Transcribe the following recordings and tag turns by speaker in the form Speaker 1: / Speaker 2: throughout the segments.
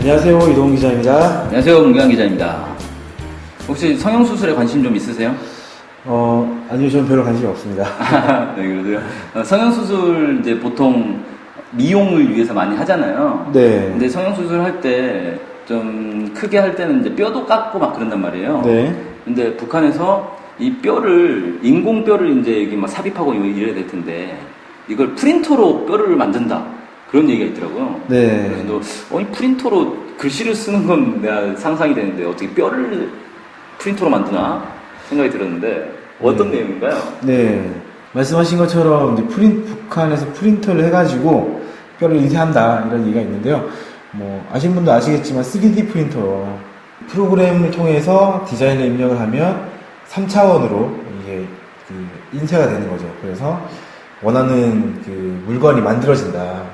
Speaker 1: 안녕하세요, 이동훈 기자입니다.
Speaker 2: 안녕하세요, 문경환 기자입니다. 혹시 성형수술에 관심 좀 있으세요?
Speaker 1: 아니요, 저는 별로 관심이 없습니다.
Speaker 2: 네, 그러세요. 성형수술 이제 보통 미용을 위해서 많이 하잖아요.
Speaker 1: 네.
Speaker 2: 근데 성형수술 할 때 좀 크게 할 때는 이제 뼈도 깎고 막 그런단 말이에요.
Speaker 1: 네.
Speaker 2: 근데 북한에서 이 뼈를, 인공뼈를 이제 여기 막 삽입하고 이래야 될 텐데, 이걸 프린터로 뼈를 만든다. 그런 얘기가 있더라고요.
Speaker 1: 네.
Speaker 2: 그래서, 이 프린터로 글씨를 쓰는 건 내가 상상이 되는데, 어떻게 뼈를 프린터로 만드나? 생각이 들었는데, 어떤 내용인가요?
Speaker 1: 네. 말씀하신 것처럼 이제 북한에서 프린터를 해가지고 뼈를 인쇄한다 이런 얘기가 있는데요. 아시는 분도 아시겠지만 3D 프린터로 프로그램을 통해서 디자인을 입력을 하면 3차원으로 이게 인쇄가 되는 거죠. 그래서 원하는 물건이 만들어진다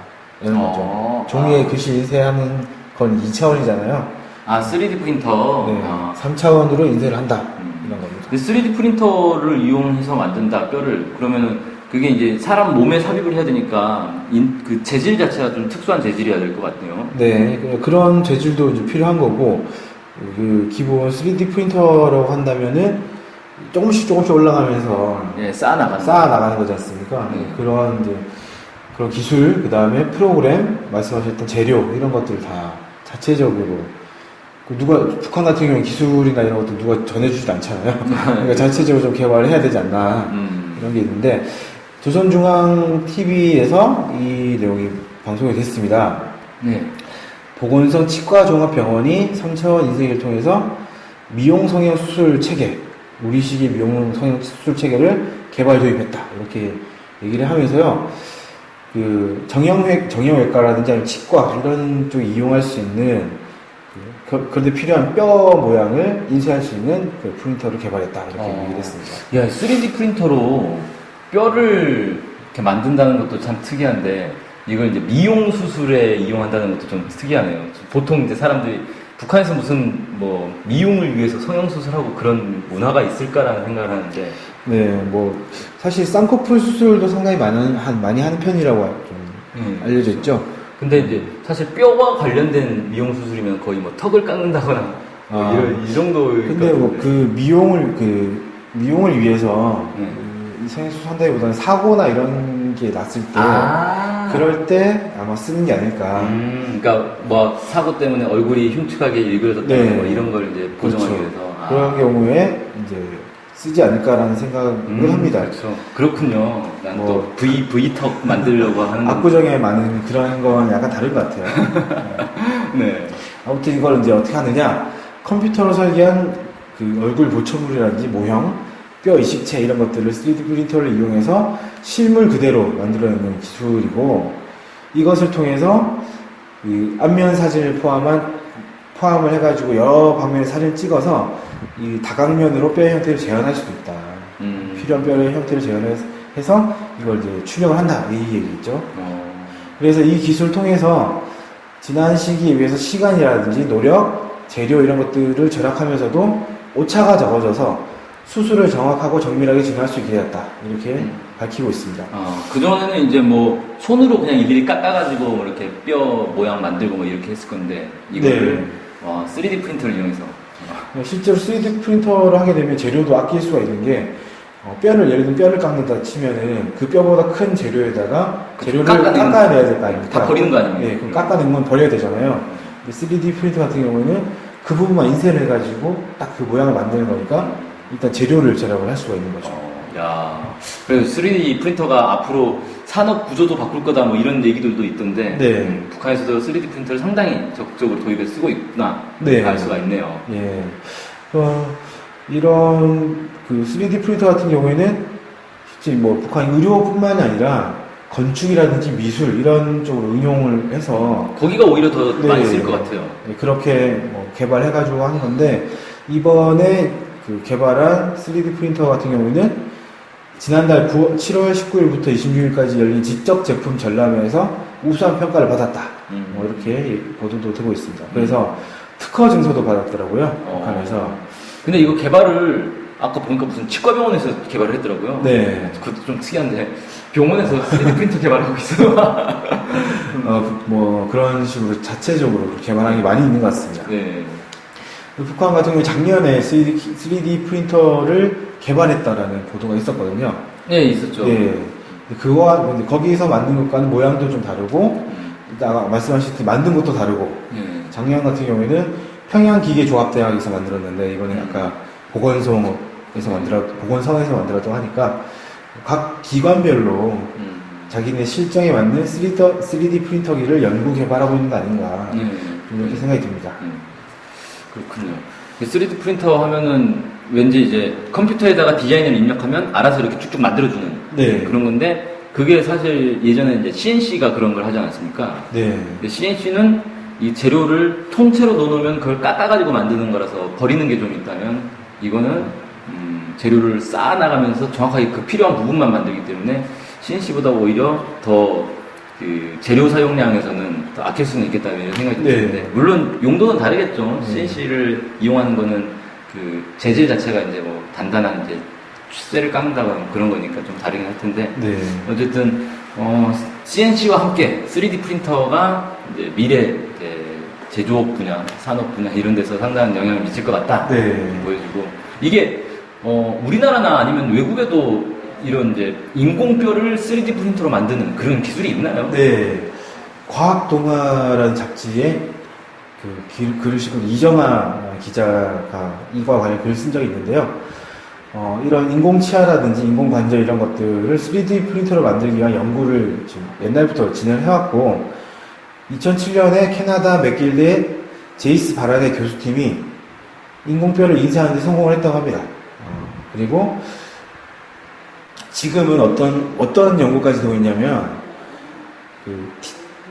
Speaker 1: 이런 거죠. 종이에 글씨 인쇄하는 건 2차원이잖아요.
Speaker 2: 3D 프린터.
Speaker 1: 네. 3차원으로 인쇄를 한다 이런 겁니다.
Speaker 2: 3D 프린터를 이용해서 만든다, 뼈를. 그러면은 그게 이제 사람 몸에 삽입을 해야 되니까 그 재질 자체가 좀 특수한 재질이어야 될 것 같네요.
Speaker 1: 네, 그런 재질도 이제 필요한 거고, 기본 3D 프린터라고 한다면은 조금씩 올라가면서 쌓아나가는 거지 않습니까? 그런 기술, 그 다음에 프로그램, 말씀하셨던 재료, 이런 것들 다 자체적으로 북한 같은 경우는 기술이나 이런 것도 누가 전해주지도 않잖아요. 그러니까 자체적으로 좀 개발을 해야 되지 않나 이런 게 있는데, 조선중앙TV에서 이 내용이 방송이 됐습니다.
Speaker 2: 네.
Speaker 1: 보건성 치과종합병원이 3차원 인쇄기를 통해서 미용 성형 수술 체계, 우리식의 미용 성형 수술 체계를 개발 도입했다. 이렇게 얘기를 하면서요. 정형외과라든지 아니면 치과 이런 쪽에 이용할 수 있는 그런데 필요한 뼈 모양을 인쇄할 수 있는 프린터를 개발했다. 이렇게 얘기를 했습니다.
Speaker 2: 야, 3D 프린터로 뼈를 이렇게 만든다는 것도 참 특이한데, 이걸 이제 미용 수술에 이용한다는 것도 좀 특이하네요. 보통 이제 사람들이 북한에서 무슨 미용을 위해서 성형 수술하고 그런 문화가 있을까라는 생각을 하는데.
Speaker 1: 네, 사실 쌍꺼풀 수술도 상당히 많이 하는 편이라고 좀 알려져 있죠.
Speaker 2: 근데 이제 사실 뼈와 관련된 미용 수술이면 거의 턱을 깎는다거나 이 정도일 것
Speaker 1: 근데
Speaker 2: 같은데.
Speaker 1: 미용을 위해서 성형 수술한다기보다는 사고나 이런 게 났을 때 그럴 때 아마 쓰는 게 아닐까.
Speaker 2: 그러니까 사고 때문에 얼굴이 흉측하게 일그러졌다거나
Speaker 1: 네.
Speaker 2: 이런 걸 이제 보정하기
Speaker 1: 그렇죠.
Speaker 2: 위해서.
Speaker 1: 그런 경우에 이제 쓰지 않을까라는 생각을 합니다.
Speaker 2: 그렇죠. 그렇군요. 난 또 V턱 만들려고 하는.
Speaker 1: 압구정에 많은 그런 건 약간 다른 것 같아요.
Speaker 2: 네.
Speaker 1: 아무튼 이걸 이제 어떻게 하느냐? 컴퓨터로 설계한 얼굴 보초물이라든지 모형, 뼈 이식체 이런 것들을 3D 프린터를 이용해서 실물 그대로 만들어내는 기술이고, 이것을 통해서 안면 사진을 포함을 해가지고 여러 방면의 사진을 찍어서 이 다각면으로 뼈의 형태를 재현할 수도 있다. 필요한 뼈의 형태를 재현해서 이걸 이제 출력을 한다. 이 얘기겠죠. 그래서 이 기술을 통해서 지난 시기에 비해서 시간이라든지 노력, 재료 이런 것들을 절약하면서도 오차가 적어져서 수술을 정확하고 정밀하게 진행할 수 있게 되었다. 이렇게 밝히고 있습니다.
Speaker 2: 그전에는 이제 손으로 그냥 일일이 깎아가지고 이렇게 뼈 모양 만들고 이렇게 했을 건데, 이거를 3D 프린터를 이용해서.
Speaker 1: 실제로 3D 프린터를 하게 되면 재료도 아낄 수가 있는 게, 예를 들면 뼈를 깎는다 치면은 그 뼈보다 큰 재료에다가 재료를 깎아내야 될 거 아닙니까?
Speaker 2: 다 버리는 거 아닙니까?
Speaker 1: 네, 그럼 깎아낸 건 버려야 되잖아요. 3D 프린터 같은 경우는 그 부분만 인쇄를 해가지고 딱 그 모양을 만드는 거니까 일단 재료를 절약을 할 수가 있는 거죠.
Speaker 2: 그래서 3D 프린터가 앞으로 산업 구조도 바꿀 거다 이런 얘기들도 있던데,
Speaker 1: 네.
Speaker 2: 북한에서도 3D 프린터를 상당히 적극적으로 도입해 쓰고 있구나.
Speaker 1: 네.
Speaker 2: 알 수가 있네요.
Speaker 1: 예. 이런 3D 프린터 같은 경우에는 실제 북한 의료뿐만이 아니라 건축이라든지 미술 이런 쪽으로 응용을 해서
Speaker 2: 거기가 오히려 더 많이 쓸 것 같아요.
Speaker 1: 네, 그렇게 개발해가지고 하는 건데, 이번에 개발한 3D 프린터 같은 경우는 지난달 7월 19일부터 26일까지 열린 지적 제품 전람회에서 우수한 평가를 받았다. 이렇게 보도도 되고 있습니다. 그래서 특허 증서도 받았더라고요. 북한에서.
Speaker 2: 근데 이거 개발을 아까 보니까 무슨 치과병원에서 개발을 했더라고요.
Speaker 1: 네.
Speaker 2: 그것도 좀 특이한데, 병원에서 3D 프린터 개발하고 있어.
Speaker 1: 뭐 그런 식으로 자체적으로 개발하는 게 많이 있는 것 같습니다.
Speaker 2: 네.
Speaker 1: 북한 같은 경우 작년에 3D 프린터를 개발했다라는 보도가 있었거든요.
Speaker 2: 네, 있었죠.
Speaker 1: 네. 그거와 거기서 만든 것과는 모양도 좀 다르고, 아까 말씀하셨듯이 만든 것도 다르고,
Speaker 2: 네.
Speaker 1: 작년 같은 경우에는 평양기계조합대학에서 만들었는데 이번에 아까 보건성에서 만들었다고 하니까 각 기관별로 자기네 실정에 맞는 3D 프린터기를 연구 개발하고 있는 거 아닌가 이렇게 생각이 듭니다.
Speaker 2: 그렇군요. 3D 프린터 하면은 왠지 이제 컴퓨터에다가 디자인을 입력하면 알아서 이렇게 쭉쭉 만들어주는
Speaker 1: 네.
Speaker 2: 그런 건데 그게 사실 예전에 이제 CNC가 그런 걸 하지 않았습니까?
Speaker 1: 네.
Speaker 2: CNC는 이 재료를 통째로 넣어놓으면 그걸 깎아가지고 만드는 거라서 버리는 게 좀 있다면 이거는 재료를 쌓아나가면서 정확하게 그 필요한 부분만 만들기 때문에 CNC보다 오히려 더 그 재료 사용량에서는 더 아낄 수는 있겠다 이런 생각이 드는데
Speaker 1: 네.
Speaker 2: 물론 용도는 다르겠죠. CNC를 이용하는 거는 그 재질 자체가 이제 뭐 단단한 이제 쇠를 깎는다거나 그런 거니까 좀 다르긴 할 텐데
Speaker 1: 네.
Speaker 2: 어쨌든 CNC와 함께 3D 프린터가 이제 미래 이제 제조업 분야, 산업 분야 이런 데서 상당한 영향을 미칠 것 같다
Speaker 1: 네.
Speaker 2: 보여지고 이게 우리나라나 아니면 외국에도 이런 이제 인공뼈를 3D 프린터로 만드는 그런 기술이 있나요?
Speaker 1: 네. 과학동화라는 잡지에 글을 쓰고 이정아 기자가 이거와 관련 글을 쓴 적이 있는데요. 이런 인공치아라든지 인공관절 이런 것들을 3D 프린터로 만들기 위한 연구를 지금 옛날부터 진행을 해왔고 2007년에 캐나다 맥길드의 제이스 바란의 교수팀이 인공뼈를 인쇄하는 데 성공을 했다고 합니다. 그리고 지금은 어떤 연구까지 되고 있냐면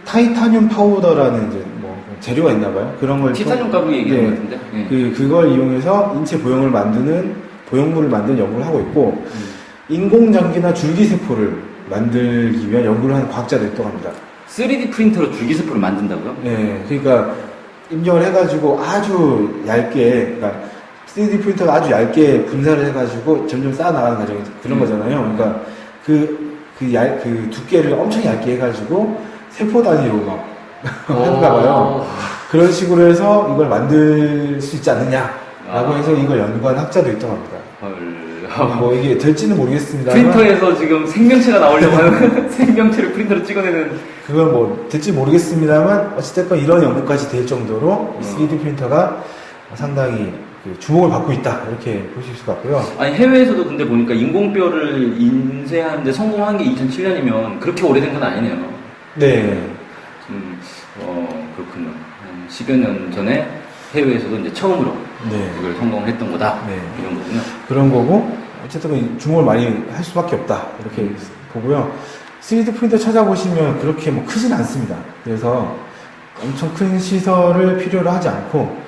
Speaker 1: 타이타늄 파우더라는 이제 뭐 재료가 있나봐요. 그런 걸
Speaker 2: 티타늄 가루 얘기하는 것 같은데. 네.
Speaker 1: 그걸 이용해서 인체 보형물을 만드는 연구를 하고 있고 인공장기나 줄기세포를 만들기 위한 연구를 하는 과학자들이 있다고 합니다.
Speaker 2: 3D 프린터로 줄기세포를 만든다고요?
Speaker 1: 네, 그러니까 입력을 해가지고 아주 얇게, 그러니까 3D 프린터가 아주 얇게 분사를 해가지고 점점 쌓아나가는 과정이 그런 거잖아요. 그러니까 그 두께를 엄청 얇게 해가지고 세포 단위로 막 하는가 봐요. 그런 식으로 해서 이걸 만들 수 있지 않느냐라고 해서 이걸 연구한 학자도 있다고 합니다. 뭐 이게 될지는 모르겠습니다.
Speaker 2: 프린터에서 지금 생명체가 나오려고 하는 생명체를 프린터로 찍어내는
Speaker 1: 그건 뭐 될지 모르겠습니다만 어찌됐건 이런 연구까지 될 정도로 3D 프린터가 상당히 주목을 받고 있다 이렇게 보실 수가 있고요.
Speaker 2: 아니 해외에서도 근데 보니까 인공뼈를 인쇄하는데 성공한 게 2007년이면 그렇게 오래된 건 아니네요.
Speaker 1: 네.
Speaker 2: 그렇군요. 한 10여 년 전에 해외에서도 이제 처음으로
Speaker 1: 네.
Speaker 2: 이걸 성공을 했던 거다.
Speaker 1: 네.
Speaker 2: 이런 거군요.
Speaker 1: 그런 거고 어쨌든 주목을 많이 할 수밖에 없다 이렇게 보고요. 3D 프린터 찾아보시면 그렇게 뭐 크진 않습니다. 그래서 엄청 큰 시설을 필요로 하지 않고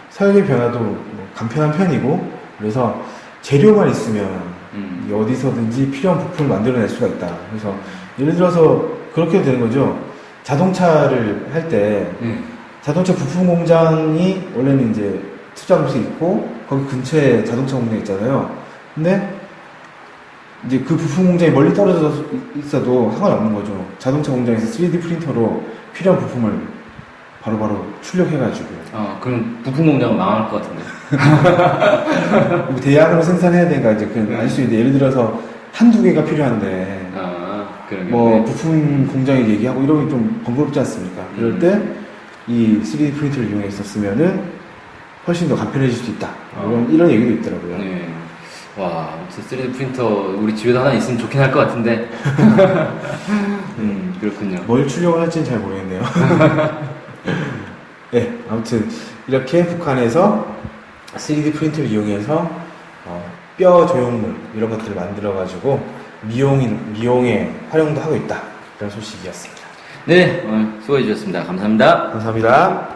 Speaker 1: 사용의 변화도 뭐 간편한 편이고 그래서 재료만 있으면 어디서든지 필요한 부품을 만들어낼 수가 있다. 그래서 예를 들어서 그렇게 되는 거죠. 자동차를 할 때 자동차 부품 공장이 원래는 이제 투자한 곳이 있고 거기 근처에 자동차 공장이 있잖아요. 근데 이제 그 부품 공장이 멀리 떨어져 있어도 상관없는 거죠. 자동차 공장에서 3D 프린터로 필요한 부품을 바로바로 출력해가지고.
Speaker 2: 그럼 부품 공장은 망할 것 같은데.
Speaker 1: 대량으로 생산해야 되니까 이제 알 수 있는데 예를 들어서 한두 개가 필요한데. 뭐 부품 공장에 얘기하고 이러면 좀 번거롭지 않습니까? 그럴 때 이 3D 프린터를 이용했었으면은 훨씬 더 간편해질 수 있다. 이런 얘기도 있더라고요.
Speaker 2: 네. 와, 3D 프린터 우리 집에도 하나 있으면 좋긴 할 것 같은데. 그렇군요.
Speaker 1: 뭘 출력을 할지는 잘 모르겠네요. 네, 아무튼 이렇게 북한에서 3D 프린터를 이용해서 뼈 조형물 이런 것들을 만들어가지고 미용에 활용도 하고 있다. 이런 소식이었습니다.
Speaker 2: 네, 오늘 수고해 주셨습니다. 감사합니다.
Speaker 1: 감사합니다.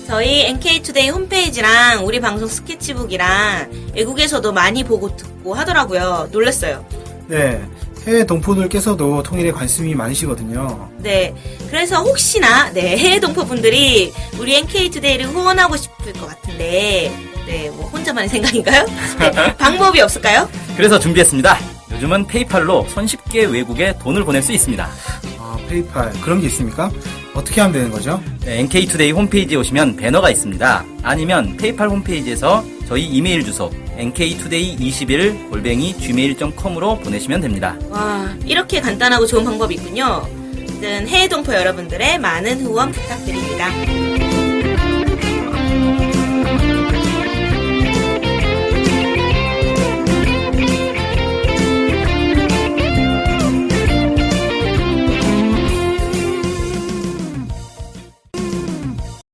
Speaker 3: 저희 NK투데이 홈페이지랑 우리 방송 스케치북이랑 외국에서도 많이 보고 듣고 하더라고요. 놀랐어요.
Speaker 1: 네,
Speaker 4: 해외 동포들께서도 통일에 관심이 많으시거든요.
Speaker 3: 네. 그래서 혹시나, 네, 해외 동포분들이 우리 NK투데이를 후원하고 싶을 것 같은데, 네, 뭐, 혼자만의 생각인가요? 네, 방법이 없을까요?
Speaker 5: 그래서 준비했습니다. 요즘은 페이팔로 손쉽게 외국에 돈을 보낼 수 있습니다.
Speaker 4: 아, 페이팔 그런 게 있습니까? 어떻게 하면 되는 거죠?
Speaker 5: 네, NK투데이 홈페이지에 오시면 배너가 있습니다. 아니면 페이팔 홈페이지에서 저희 이메일 주소 nktoday21@gmail.com으로 보내시면 됩니다.
Speaker 3: 와, 이렇게 간단하고 좋은 방법이 있군요. 해외 동포 여러분들의 많은 후원 부탁드립니다.